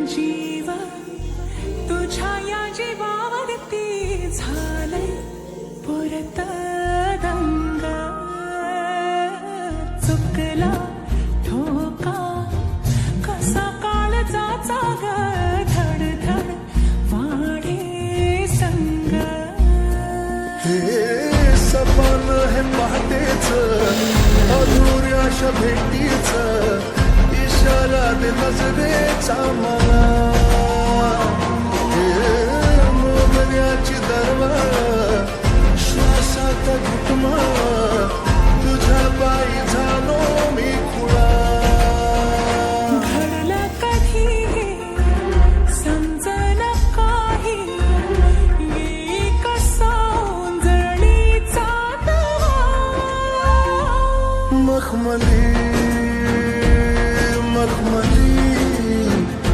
जीव तुझ्या या जीवावरती झालंय पुरत दंग चुकला ठोका कसा काळजाचा ग धडधड वाढे संग हे सपन हे पहाटेच अधुऱ्याशा भेटीच इशारा दे नजरेचा